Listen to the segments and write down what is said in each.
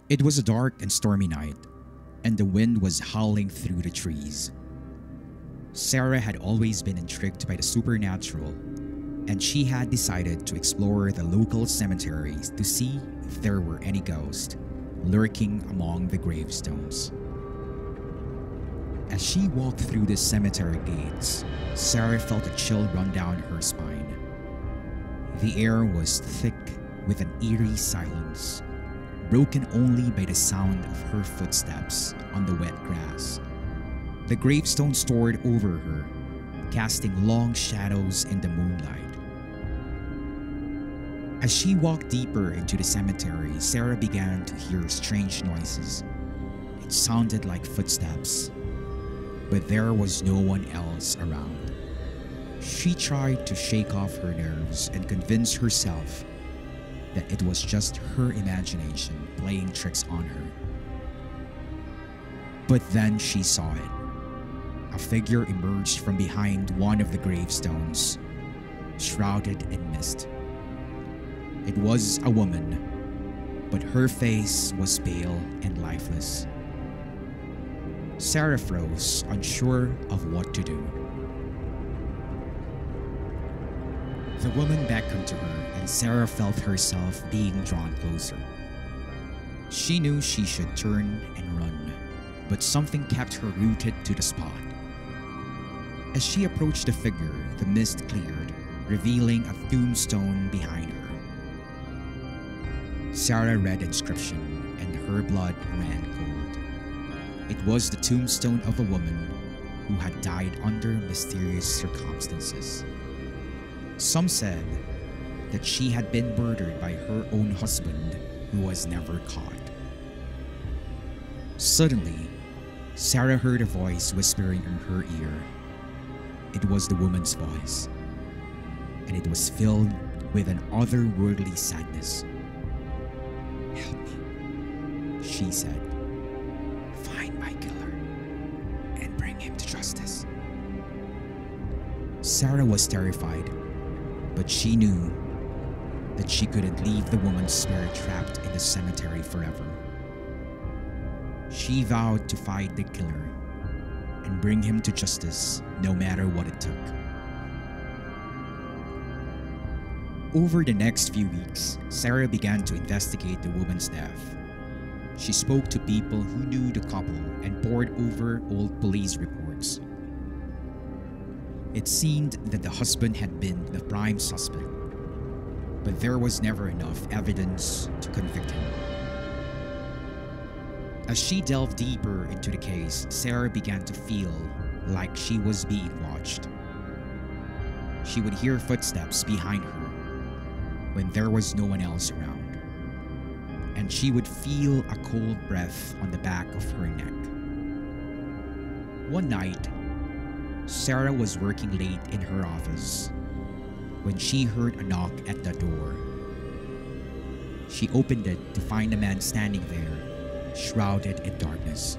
It was a dark and stormy night, and the wind was howling through the trees. Sarah had always been intrigued by the supernatural, and she had decided to explore the local cemeteries to see if there were any ghosts lurking among the gravestones. As she walked through the cemetery gates, Sarah felt a chill run down her spine. The air was thick with an eerie silence, broken only by the sound of her footsteps on the wet grass. The gravestones towered over her, casting long shadows in the moonlight. As she walked deeper into the cemetery, Sarah began to hear strange noises. It sounded like footsteps, but there was no one else around. She tried to shake off her nerves and convince herself that it was just her imagination playing tricks on her. But then she saw it. A figure emerged from behind one of the gravestones, shrouded in mist. It was a woman, but her face was pale and lifeless. Sarah froze, unsure of what to do. The woman beckoned to her, and Sarah felt herself being drawn closer. She knew she should turn and run, but something kept her rooted to the spot. As she approached the figure, the mist cleared, revealing a tombstone behind her. Sarah read the inscription, and her blood ran cold. It was the tombstone of a woman who had died under mysterious circumstances. Some said that she had been murdered by her own husband, who was never caught. Suddenly, Sarah heard a voice whispering in her ear. It was the woman's voice, and it was filled with an otherworldly sadness. "Help me," she said. "Find my killer and bring him to justice." Sarah was terrified, but she knew that she couldn't leave the woman's spirit trapped in the cemetery forever. She vowed to find the killer and bring him to justice no matter what it took. Over the next few weeks, Sarah began to investigate the woman's death. She spoke to people who knew the couple and pored over old police reports. It seemed that the husband had been the prime suspect, but there was never enough evidence to convict him. As she delved deeper into the case, Sarah began to feel like she was being watched. She would hear footsteps behind her when there was no one else around, and she would feel a cold breath on the back of her neck. One night, Sarah was working late in her office when she heard a knock at the door. She opened it to find a man standing there, shrouded in darkness.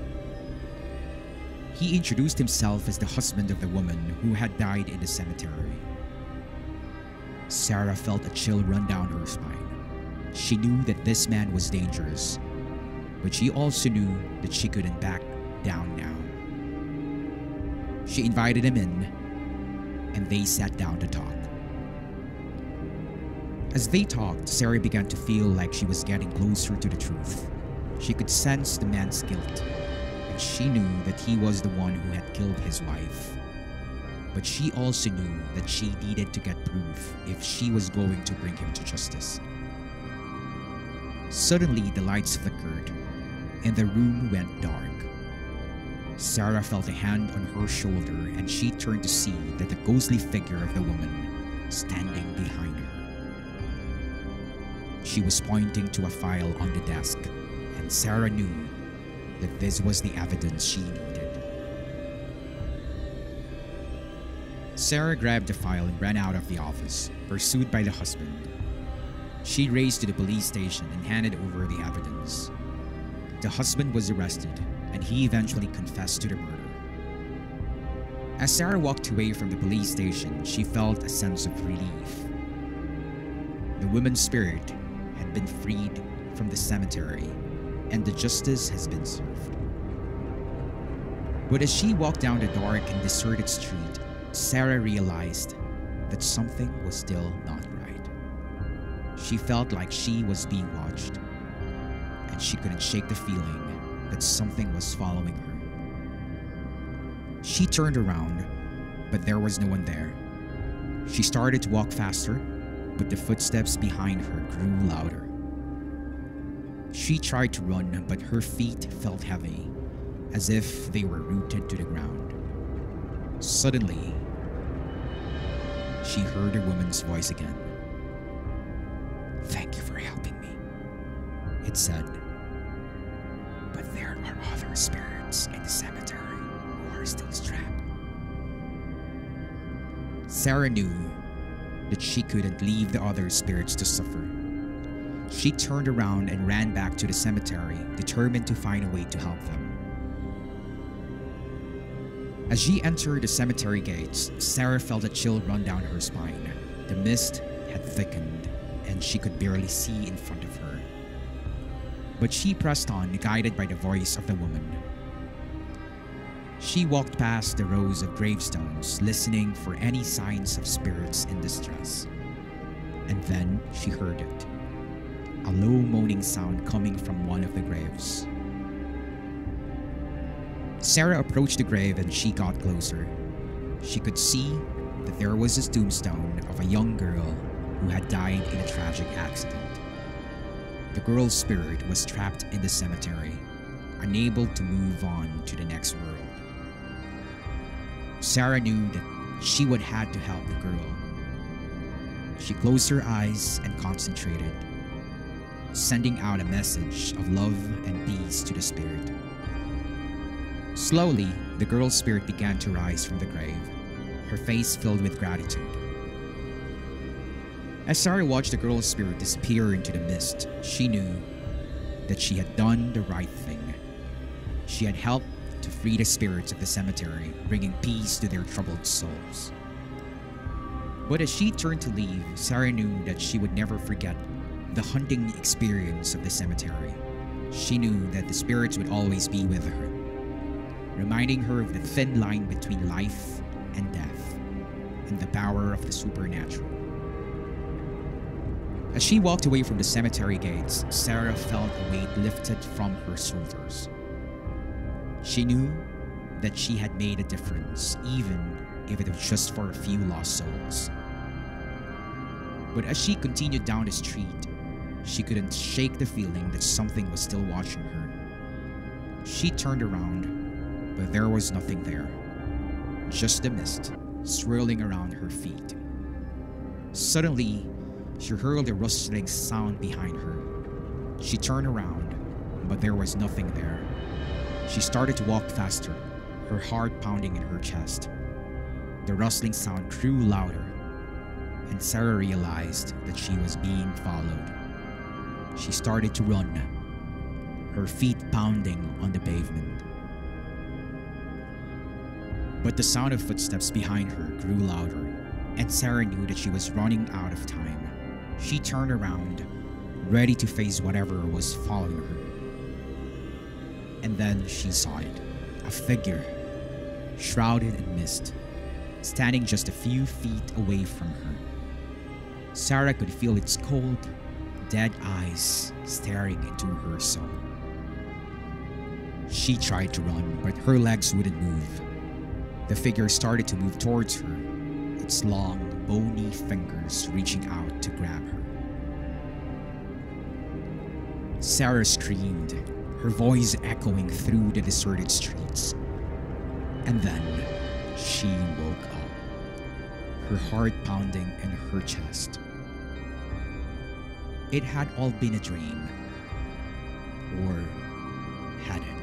He introduced himself as the husband of the woman who had died in the cemetery. Sarah felt a chill run down her spine. She knew that this man was dangerous, but she also knew that she couldn't back down now. She invited him in, and they sat down to talk. As they talked, Sarah began to feel like she was getting closer to the truth. She could sense the man's guilt, and she knew that he was the one who had killed his wife. But she also knew that she needed to get proof if she was going to bring him to justice. Suddenly, the lights flickered, and the room went dark. Sarah felt a hand on her shoulder, and she turned to see that the ghostly figure of the woman standing behind her. She was pointing to a file on the desk, and Sarah knew that this was the evidence she needed. Sarah grabbed the file and ran out of the office, pursued by the husband. She raced to the police station and handed over the evidence. The husband was arrested, and he eventually confessed to the murder. As Sarah walked away from the police station, she felt a sense of relief. The woman's spirit had been freed from the cemetery, and the justice has been served. But as she walked down the dark and deserted street, Sarah realized that something was still not right. She felt like she was being watched, and she couldn't shake the feeling that something was following her. She turned around, but there was no one there. She started to walk faster, but the footsteps behind her grew louder. She tried to run, but her feet felt heavy, as if they were rooted to the ground. Suddenly, she heard a woman's voice again. "Thank you for helping me," it said. "But there are other spirits in the cemetery who are still trapped." Sarah knew that she couldn't leave the other spirits to suffer. She turned around and ran back to the cemetery, determined to find a way to help them. As she entered the cemetery gates, Sarah felt a chill run down her spine. The mist had thickened, and she could barely see in front of her. But she pressed on, guided by the voice of the woman. She walked past the rows of gravestones, listening for any signs of spirits in distress. And then she heard it. A low moaning sound coming from one of the graves. Sarah approached the grave and she got closer. She could see that there was a tombstone of a young girl who had died in a tragic accident. The girl's spirit was trapped in the cemetery, unable to move on to the next world. Sarah knew that she would have to help the girl. She closed her eyes and concentrated, sending out a message of love and peace to the spirit. Slowly, the girl's spirit began to rise from the grave, her face filled with gratitude. As Sarah watched the girl's spirit disappear into the mist, she knew that she had done the right thing. She had helped to free the spirits of the cemetery, bringing peace to their troubled souls. But as she turned to leave, Sarah knew that she would never forget the haunting experience of the cemetery. She knew that the spirits would always be with her, reminding her of the thin line between life and death, and the power of the supernatural. As she walked away from the cemetery gates, Sarah felt a weight lifted from her shoulders. She knew that she had made a difference, even if it was just for a few lost souls. But as she continued down the street, she couldn't shake the feeling that something was still watching her. She turned around, but there was nothing there. Just the mist swirling around her feet. Suddenly, she heard a rustling sound behind her. She turned around, but there was nothing there. She started to walk faster, her heart pounding in her chest. The rustling sound grew louder, and Sarah realized that she was being followed. She started to run, her feet pounding on the pavement. But the sound of footsteps behind her grew louder, and Sarah knew that she was running out of time. She turned around, ready to face whatever was following her. And then she saw it, a figure, shrouded in mist, standing just a few feet away from her. Sarah could feel its cold, dead eyes staring into her soul. She tried to run, but her legs wouldn't move. The figure started to move towards her, its long, bony fingers reaching out to grab her. Sarah screamed, her voice echoing through the deserted streets. And then she woke up, her heart pounding in her chest. It had all been a dream. Or had it?